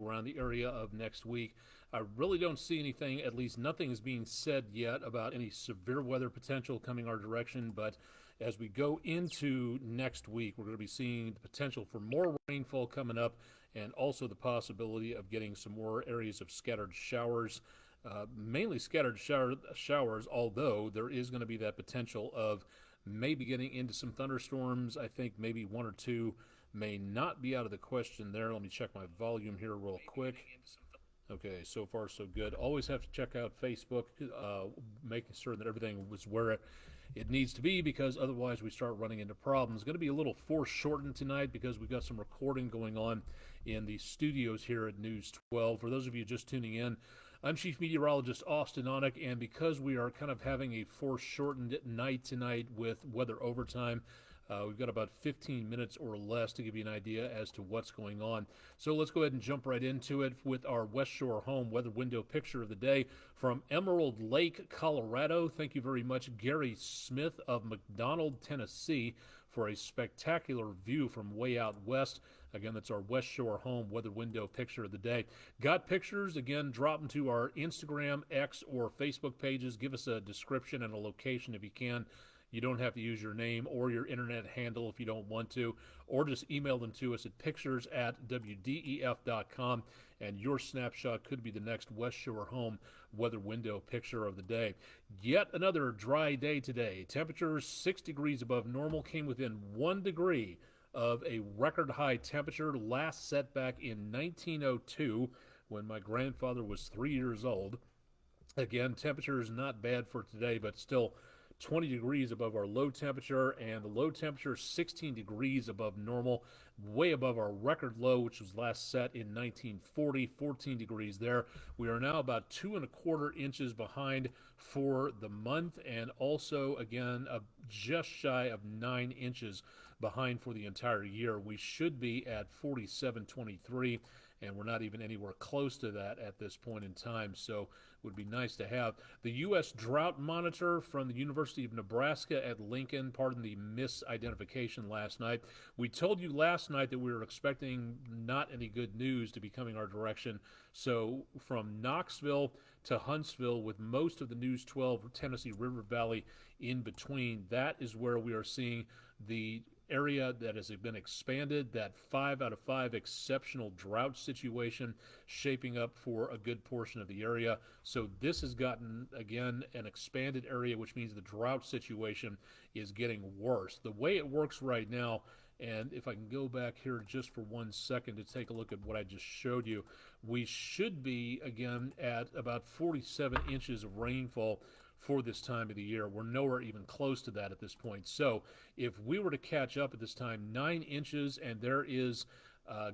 around the area of next week. I really don't see anything, at least nothing is being said yet about any severe weather potential coming our direction. But as we go into next week, we're going to be seeing the potential for more rainfall coming up and also the possibility of getting some more areas of scattered showers. Mainly scattered showers, although there is going to be that potential of maybe getting into some thunderstorms. I think maybe one or two may not be out of the question there. Let me check my volume here real quick. Okay, so far so good. Always have to check out Facebook, making sure that everything was where it needs to be, because otherwise we start running into problems. Going to be a little foreshortened tonight because we've got some recording going on in the studios here at News 12. For those of you just tuning in, I'm Chief Meteorologist Austin Onick, and because we are kind of having a foreshortened night tonight with weather overtime, we've got about 15 minutes or less to give you an idea as to what's going on. So let's go ahead and jump right into it with our West Shore Home weather window picture of the day from Emerald Lake, Colorado. Thank you very much, Gary Smith of McDonald, Tennessee, for a spectacular view from way out west. Again, that's our West Shore Home weather window picture of the day. Got pictures? Again, drop them to our Instagram, X, or Facebook pages. Give us a description and a location if you can. You don't have to use your name or your internet handle if you don't want to, or just email them to us at pictures@wdef.com, and your snapshot could be the next West Shore Home weather window picture of the day. Yet another dry day today. Temperatures 6 degrees above normal, came within 1 degree of a record high temperature last set back in 1902 when my grandfather was 3 years old. Again, temperature is not bad for today, but still 20 degrees above our low temperature, and the low temperature 16 degrees above normal, way above our record low, which was last set in 1940, 14 degrees there. We are now about 2¼ inches behind for the month, and also, again, just shy of 9 inches behind for the entire year. We should be at 47.23, and we're not even anywhere close to that at this point in time. So would be nice to have. The U.S. Drought Monitor from the University of Nebraska at Lincoln, pardon the misidentification last night. We told you last night that we were expecting not any good news to be coming our direction. So from Knoxville to Huntsville, with most of the News 12 Tennessee River Valley in between, that is where we are seeing the area that has been expanded, that 5 out of 5 exceptional drought situation shaping up for a good portion of the area. So this has gotten, again, an expanded area, which means the drought situation is getting worse. The way it works right now, and if I can go back here just for 1 second to take a look at what I just showed you, we should be, again, at about 47 inches of rainfall for this time of the year. We're nowhere even close to that at this point. So if we were to catch up at this time, 9 inches, and there is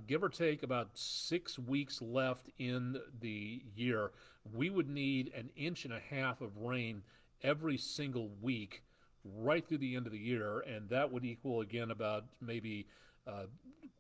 give or take about 6 weeks left in the year, we would need 1.5 inches of rain every single week right through the end of the year, and that would equal, again, about maybe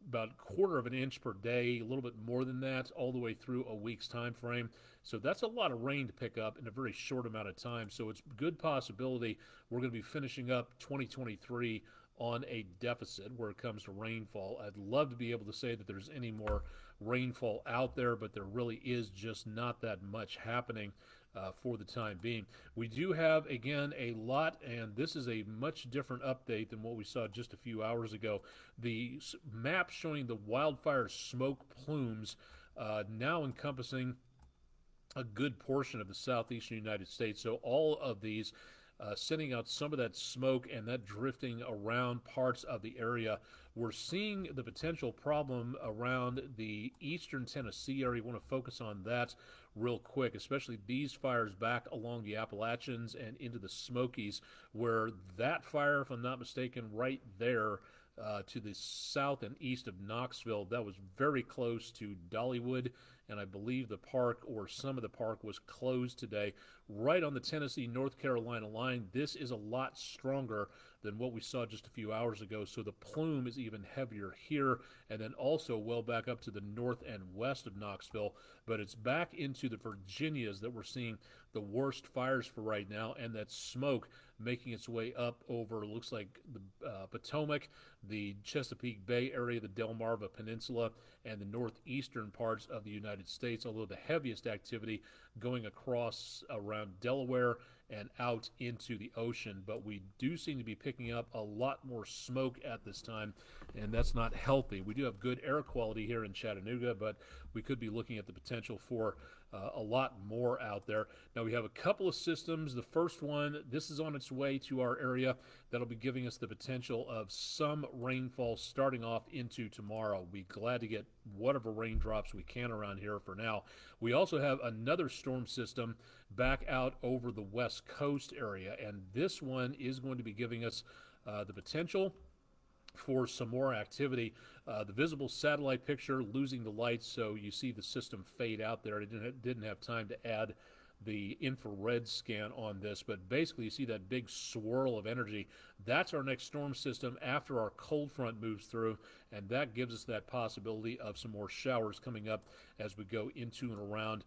about 1/4 inch per day, a little bit more than that, all the way through a week's time frame. So that's a lot of rain to pick up in a very short amount of time. So it's a good possibility we're going to be finishing up 2023 on a deficit where it comes to rainfall. I'd love to be able to say that there's any more rainfall out there, but there really is just not that much happening for the time being. We do have, again, a lot, and this is a much different update than what we saw just a few hours ago. The map showing the wildfire smoke plumes now encompassing a good portion of the southeastern United States. So all of these sending out some of that smoke and that drifting around parts of the area. We're seeing the potential problem around the eastern Tennessee area. We want to focus on that real quick, especially these fires back along the Appalachians and into the Smokies, where that fire, if I'm not mistaken, right there to the south and east of Knoxville, that was very close to Dollywood, and I believe the park, or some of the park, was closed today. Right on the Tennessee-North Carolina line, this is a lot stronger than what we saw just a few hours ago. So the plume is even heavier here, and then also well back up to the north and west of Knoxville. But it's back into the Virginias that we're seeing the worst fires for right now, and that smoke making its way up over, looks like, the Potomac, the Chesapeake Bay area, the Delmarva Peninsula, and the northeastern parts of the United States, although the heaviest activity going across around Delaware and out into the ocean. But we do seem to be picking up a lot more smoke at this time, and that's not healthy. We do have good air quality here in Chattanooga, but we could be looking at the potential for a lot more out there. Now we have a couple of systems. The first one, this is on its way to our area. That'll be giving us the potential of some rainfall starting off into tomorrow. We'll be glad to get whatever raindrops we can around here for now. We also have another storm system back out over the west coast area, and this one is going to be giving us the potential for some more activity. The visible satellite picture losing the lights, so you see the system fade out there. It didn't have time to add the infrared scan on this, but basically you see that big swirl of energy. That's our next storm system after our cold front moves through, and that gives us that possibility of some more showers coming up as we go into and around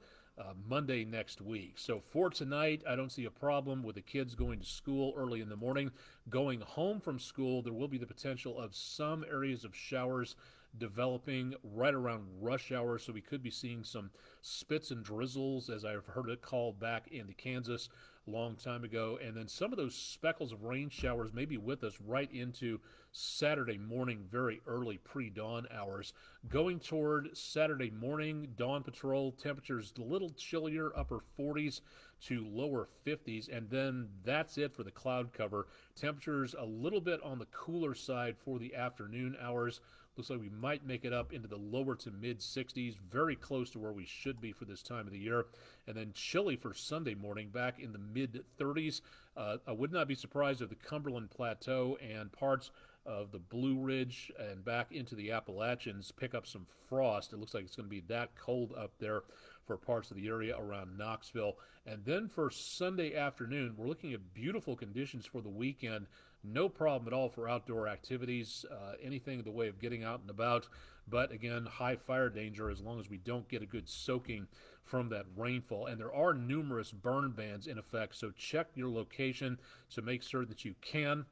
Monday next week. So for tonight, I don't see a problem with the kids going to school early in the morning. Going home from school, there will be the potential of some areas of showers developing right around rush hour, so we could be seeing some spits and drizzles, as I've heard it called back into Kansas a long time ago. And then some of those speckles of rain showers may be with us right into Saturday morning, very early pre-dawn hours. Going toward Saturday morning, dawn patrol, temperatures a little chillier, upper 40s to lower 50s, and then that's it for the cloud cover. Temperatures a little bit on the cooler side for the afternoon hours. Looks like we might make it up into the lower to mid 60s, very close to where we should be for this time of the year. And then chilly for Sunday morning, back in the mid 30s. I would not be surprised if the Cumberland Plateau and parts of the Blue Ridge and back into the Appalachians pick up some frost. It looks like it's going to be that cold up there for parts of the area around Knoxville. And then for Sunday afternoon, we're looking at beautiful conditions for the weekend. No problem at all for outdoor activities, anything in the way of getting out and about. But again, high fire danger as long as we don't get a good soaking from that rainfall. And there are numerous burn bans in effect, so check your location to make sure that you can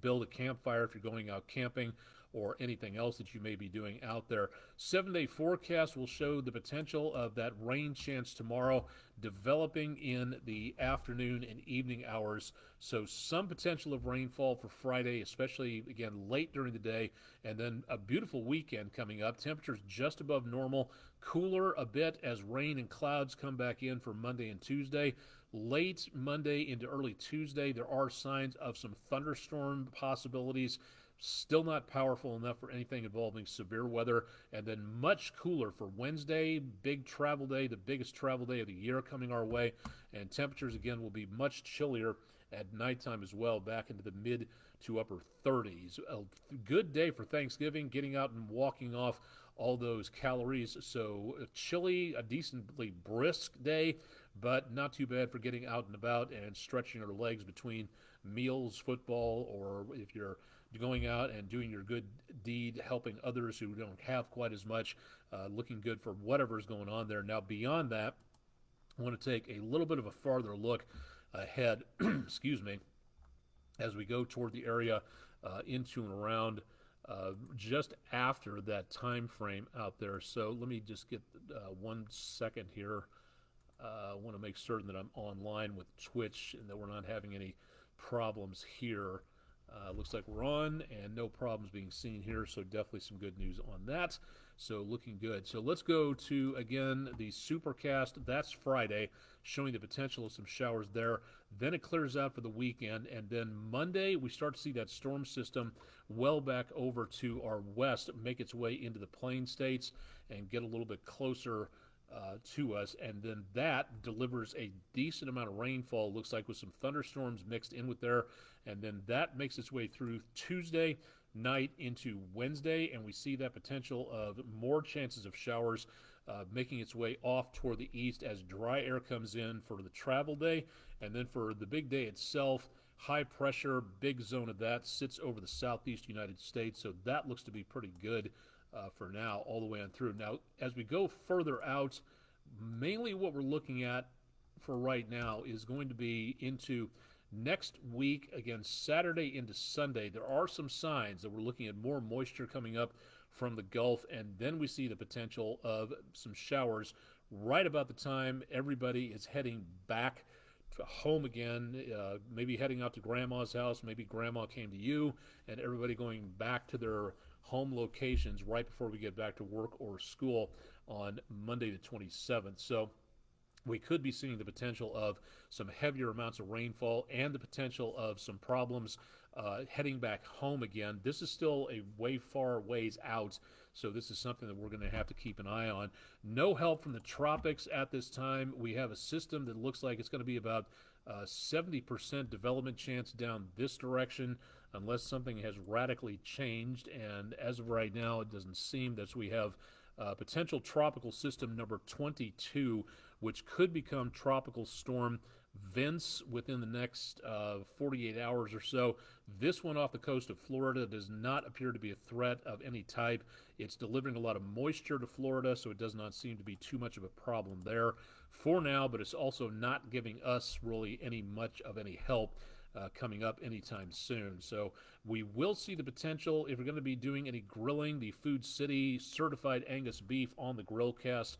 build a campfire if you're going out camping or anything else that you may be doing out there. 7-day forecast will show the potential of that rain chance tomorrow developing in the afternoon and evening hours. So some potential of rainfall for Friday, especially, again, late during the day, and then a beautiful weekend coming up. Temperatures just above normal, cooler a bit as rain and clouds come back in for Monday and Tuesday. Late Monday into early Tuesday, there are signs of some thunderstorm possibilities. Still not powerful enough for anything involving severe weather. And then much cooler for Wednesday, big travel day, the biggest travel day of the year coming our way. And temperatures, again, will be much chillier at nighttime as well, back into the mid to upper 30s. A good day for Thanksgiving, getting out and walking off all those calories. So chilly, a decently brisk day, but not too bad for getting out and about and stretching our legs between meals, football, or if you're going out and doing your good deed, helping others who don't have quite as much, looking good for whatever's going on there. Now, beyond that, I want to take a little bit of a farther look ahead, excuse me, as we go toward the area into and around just after that time frame out there. So let me just get 1 second here. I want to make certain that I'm online with Twitch and that we're not having any problems here. Looks like we're on and no problems being seen here, so definitely some good news on that. So looking good. So let's go to, again, the Supercast. That's Friday, showing the potential of some showers there. Then it clears out for the weekend, and then Monday we start to see that storm system well back over to our west, make its way into the Plain States and get a little bit closer to us, and then that delivers a decent amount of rainfall, looks like, with some thunderstorms mixed in with there, and then that makes its way through Tuesday night into Wednesday, and we see that potential of more chances of showers making its way off toward the east as dry air comes in for the travel day, and then for the big day itself, high pressure, big zone of that sits over the southeast United States, so that looks to be pretty good for now, all the way on through. Now, as we go further out, mainly what we're looking at for right now is going to be into next week, again, Saturday into Sunday. There are some signs that we're looking at more moisture coming up from the Gulf, and then we see the potential of some showers right about the time everybody is heading back to home again, maybe heading out to grandma's house, maybe grandma came to you, and everybody going back to their home locations right before we get back to work or school on Monday the 27th. So we could be seeing the potential of some heavier amounts of rainfall and the potential of some problems heading back home again. This is still a way far ways out, so this is something that we're going to have to keep an eye on. No help from the tropics at this time. We have a system that looks like it's going to be about 70% development chance down this direction unless something has radically changed, and as of right now it doesn't seem that. So we have potential tropical system number 22, which could become tropical storm Vince within the next 48 hours or so. This one off the coast of Florida does not appear to be a threat of any type. It's delivering a lot of moisture to Florida, so it does not seem to be too much of a problem there for now, but it's also not giving us really much of any help coming up anytime soon. So we will see the potential, if we're going to be doing any grilling, the Food City certified Angus beef on the grill cast.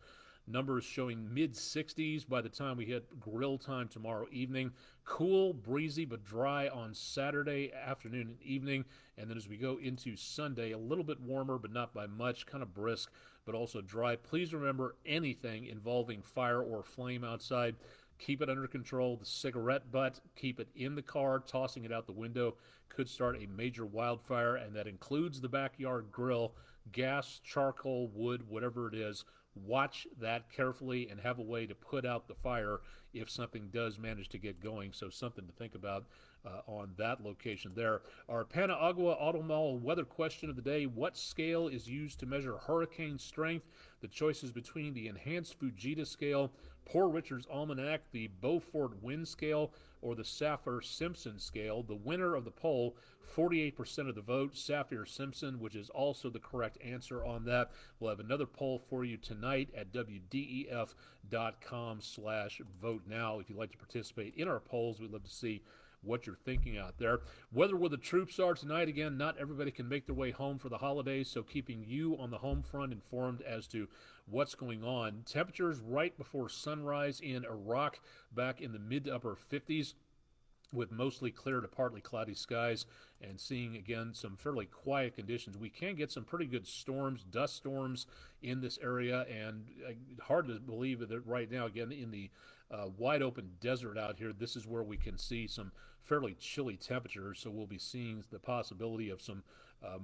Numbers showing mid-60s by the time we hit grill time tomorrow evening. Cool, breezy, but dry on Saturday afternoon and evening. And then as we go into Sunday, a little bit warmer, but not by much, kind of brisk, but also dry. Please remember, anything involving fire or flame outside, keep it under control. The cigarette butt, keep it in the car. Tossing it out the window could start a major wildfire, and that includes the backyard grill, gas, charcoal, wood, whatever it is. Watch that carefully and have a way to put out the fire if something does manage to get going. So something to think about on that location there. Our Panagua Auto Mall weather question of the day: what scale is used to measure hurricane strength? The choices between the Enhanced Fujita scale, Poor Richard's Almanac, the Beaufort Wind scale, or the Saffir-Simpson scale. The winner of the poll, 48% of the vote, Saffir-Simpson, which is also the correct answer on that. We'll have another poll for you tonight at WDEF.com/vote now. If you'd like to participate in our polls, we'd love to see what you're thinking out there. Weather where the troops are tonight. Again, not everybody can make their way home for the holidays, so keeping you on the home front informed as to what's going on. Temperatures right before sunrise in Iraq back in the mid to upper 50s, with mostly clear to partly cloudy skies, and seeing again some fairly quiet conditions. We can get some pretty good storms, dust storms in this area, and hard to believe that right now, again, in the wide open desert out here, this is where we can see some fairly chilly temperatures, so we'll be seeing the possibility of some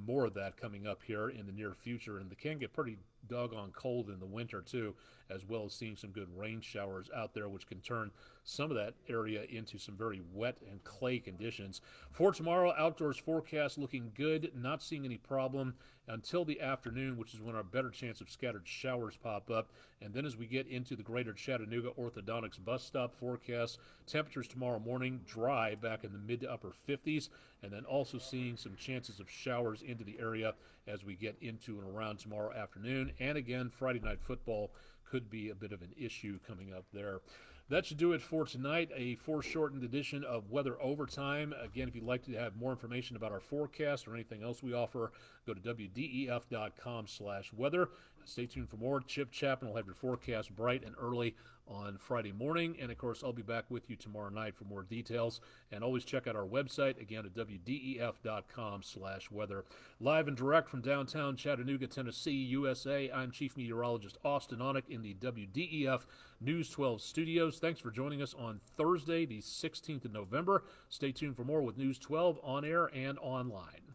more of that coming up here in the near future. And they can get pretty doggone cold in the winter too, as well as seeing some good rain showers out there, which can turn some of that area into some very wet and clay conditions. For tomorrow, outdoors forecast looking good, not seeing any problem until the afternoon, which is when our better chance of scattered showers pop up. And then as we get into the greater Chattanooga orthodontics bus stop forecast, temperatures tomorrow morning dry back in the mid to upper 50s, and then also seeing some chances of showers into the area as we get into and around tomorrow afternoon. And again, Friday night football could be a bit of an issue coming up there. That should do it for tonight, a foreshortened edition of Weather Overtime. Again, if you'd like to have more information about our forecast or anything else we offer, go to WDEF.com/weather. Stay tuned for more. Chip Chapman will have your forecast bright and early on Friday morning. And, of course, I'll be back with you tomorrow night for more details. And always check out our website, again, at WDEF.com/weather. Live and direct from downtown Chattanooga, Tennessee, USA, I'm Chief Meteorologist Austin Onick in the WDEF News 12 studios. Thanks for joining us on Thursday, the 16th of November. Stay tuned for more with News 12 on air and online.